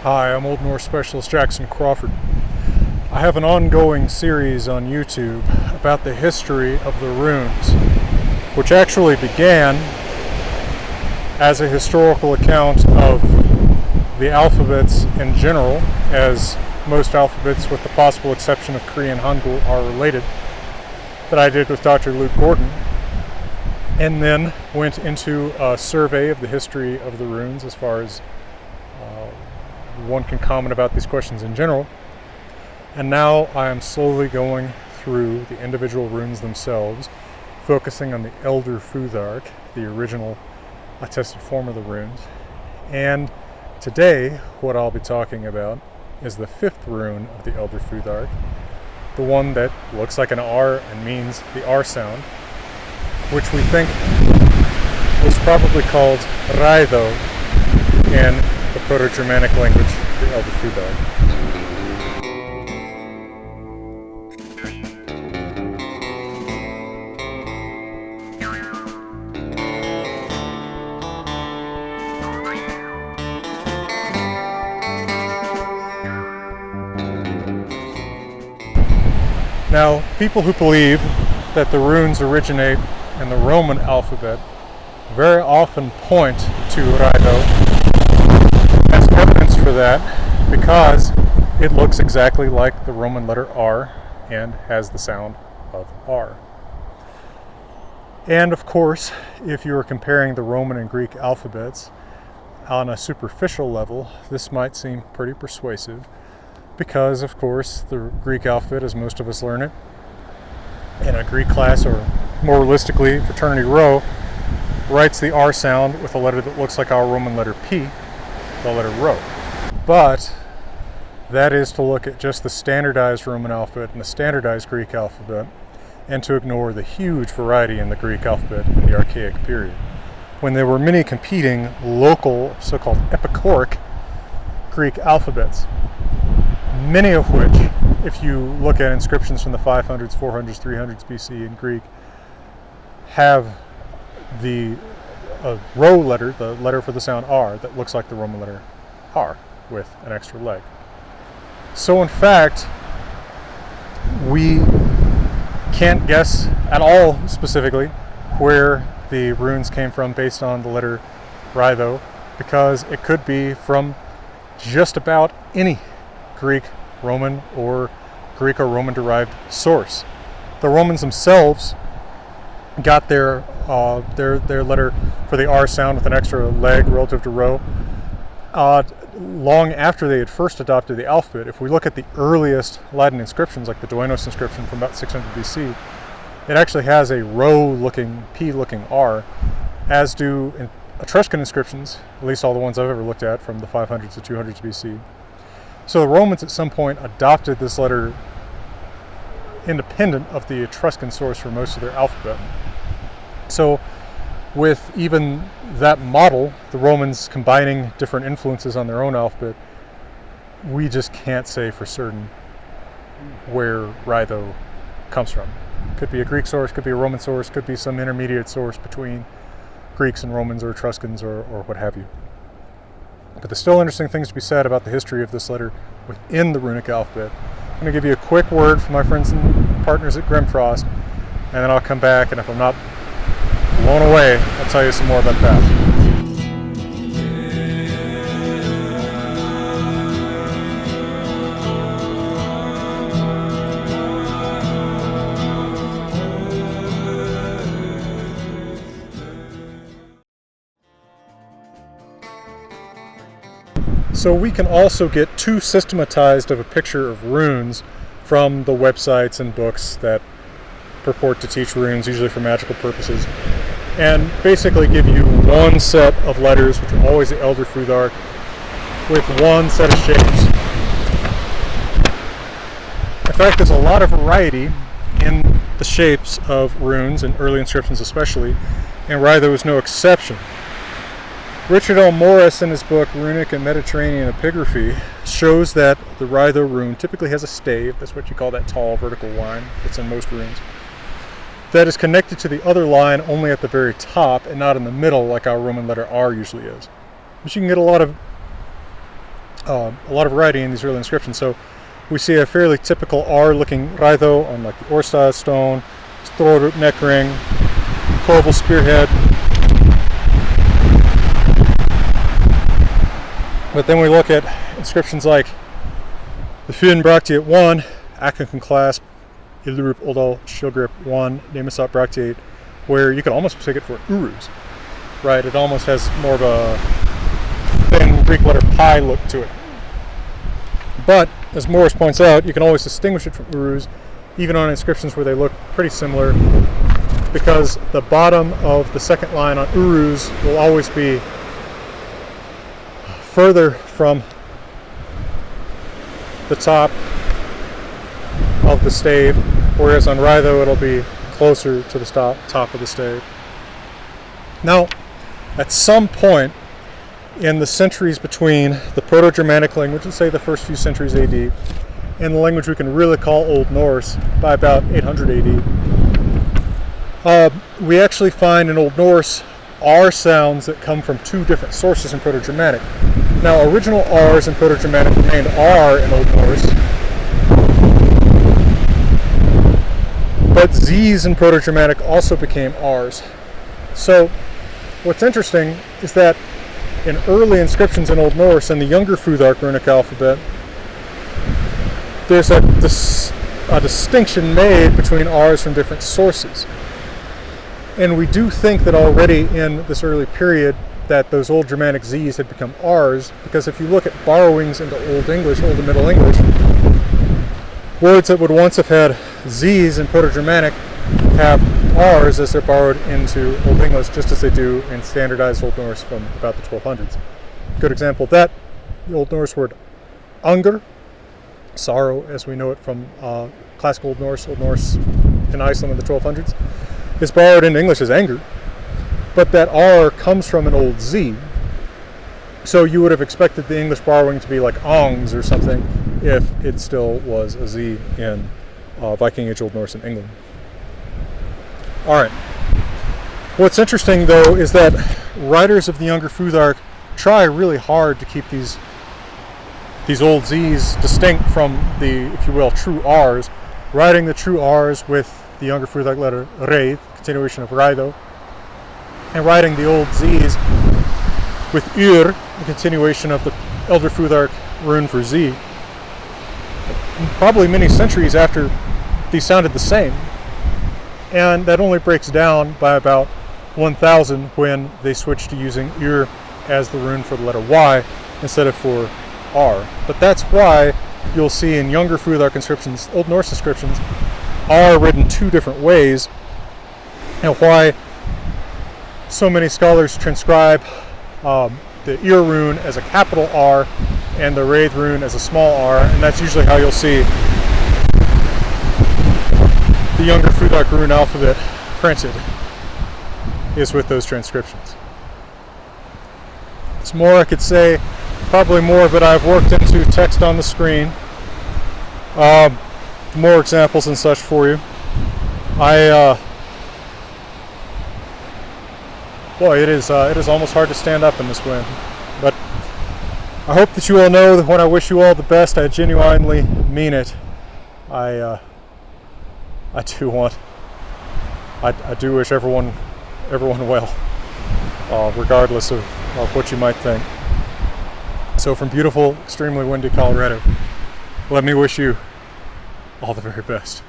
Hi, I'm Old Norse Specialist Jackson Crawford. I have an ongoing series on YouTube about the history of the runes, which actually began as a historical account of the alphabets in general, as most alphabets, with the possible exception of Korean Hangul, are related, that I did with Dr. Luke Gordon, and then went into a survey of the history of the runes as far as one can comment about these questions in general. And now I am slowly going through the individual runes themselves, focusing on the Elder Futhark, the original attested form of the runes. And today, what I'll be talking about is the fifth rune of the Elder Futhark, the one that looks like an R and means the R sound, which we think was probably called raiðō in the Proto-Germanic language, the Elder Futhark. Now, people who believe that the runes originate in the Roman alphabet very often point to raido as evidence for that, because it looks exactly like the Roman letter R and has the sound of R. And of course, if you are comparing the Roman and Greek alphabets on a superficial level, this might seem pretty persuasive, because of course the Greek alphabet, as most of us learn it in a Greek class, or more realistically fraternity rho, writes the R sound with a letter that looks like our Roman letter P, the letter rho. But that is to look at just the standardized Roman alphabet and the standardized Greek alphabet, and to ignore the huge variety in the Greek alphabet in the Archaic period, when there were many competing local, so-called epicoric Greek alphabets, many of which, if you look at inscriptions from the 500s, 400s, 300s BC in Greek, have the rho letter, the letter for the sound R, that looks like the Roman letter R with an extra leg. So in fact, we can't guess at all specifically where the runes came from based on the letter raido, because it could be from just about any Greek, Roman, or Greek or Roman derived source. The Romans themselves got their letter for the R sound with an extra leg relative to rho long after they had first adopted the alphabet. If we look at the earliest Latin inscriptions, like the Duenos inscription from about 600 BC, it actually has a rho-looking, P-looking R, as do Etruscan inscriptions, at least all the ones I've ever looked at from the 500s to 200s BC. So the Romans at some point adopted this letter independent of the Etruscan source for most of their alphabet. So with even that model, the Romans combining different influences on their own alphabet, we just can't say for certain where raido comes from. Could be a Greek source, could be a Roman source, could be some intermediate source between Greeks and Romans or Etruscans or what have you. But there's still interesting things to be said about the history of this letter within the runic alphabet. I'm going to give you a quick word from my friends and partners at Grimfrost, and then I'll come back, and if I'm not blown away, I'll tell you some more about that. So we can also get too systematized of a picture of runes from the websites and books that purport to teach runes, usually for magical purposes, and basically give you one set of letters, which are always the Elder Futhark, with one set of shapes. In fact, there's a lot of variety in the shapes of runes, and early inscriptions especially, and raido is no exception. Richard L. Morris, in his book Runic and Mediterranean Epigraphy, shows that the raido rune typically has a stave, that's what you call that tall vertical line that's in most runes, that is connected to the other line only at the very top and not in the middle like our Roman letter R usually is. But you can get a lot of a lot of variety in these early inscriptions. So we see a fairly typical R-looking raido on like the Orstad stone, Storrup neck ring, cloval spearhead. But then we look at inscriptions like the Fyn Bracteate 1, Akan clasp, Ilrup Oldal Shilgrip 1, Nemasat Bracteate, where you could almost take it for urus, right? It almost has more of a thin Greek letter pi look to it. But, as Morris points out, you can always distinguish it from urus, even on inscriptions where they look pretty similar, because the bottom of the second line on urus will always be further from the top of the stave, whereas on raido it'll be closer to the top of the stave. Now, at some point in the centuries between the Proto-Germanic language, let's say the first few centuries AD, and the language we can really call Old Norse by about 800 AD, we actually find in Old Norse R sounds that come from two different sources in Proto-Germanic. Now, original R's in Proto-Germanic remained R in Old Norse, but Z's in Proto-Germanic also became R's. So, what's interesting is that in early inscriptions in Old Norse and the younger Futhark runic alphabet, there's a distinction made between R's from different sources. And we do think that already in this early period that those old Germanic Z's had become R's, because if you look at borrowings into Old English, Old and Middle English, words that would once have had Z's in Proto-Germanic have R's as they're borrowed into Old English, just as they do in standardized Old Norse from about the 1200s. Good example of that, the Old Norse word anger, sorrow as we know it from classical Old Norse in Iceland in the 1200s, is borrowed into English as anger, but that R comes from an old Z. So you would have expected the English borrowing to be like ongs or something if it still was a Z in Viking Age Old Norse in England. Alright. What's interesting though is that writers of the younger Futhark try really hard to keep these old Z's distinct from the, if you will, true R's, writing the true R's with the younger Futhark letter reid, continuation of raido, and writing the old Z's with the continuation of the elder Futhark rune for Z. Probably many centuries after these sounded the same. And that only breaks down by about 1000 when they switched to using as the rune for the letter Y instead of for R. But that's why you'll see in younger Futhark inscriptions, Old Norse inscriptions, R written two different ways, and why so many scholars transcribe the rune as a capital R and the raið rune as a small r, and that's usually how you'll see the younger Futhark rune alphabet printed, is with those transcriptions. There's more I could say, probably more, but I've worked into text on the screen. More examples and such for you. Boy, it is almost hard to stand up in this wind. But I hope that you all know that when I wish you all the best, I genuinely mean it. I do wish everyone well, regardless of what you might think. So from beautiful, extremely windy Colorado, let me wish you all the very best.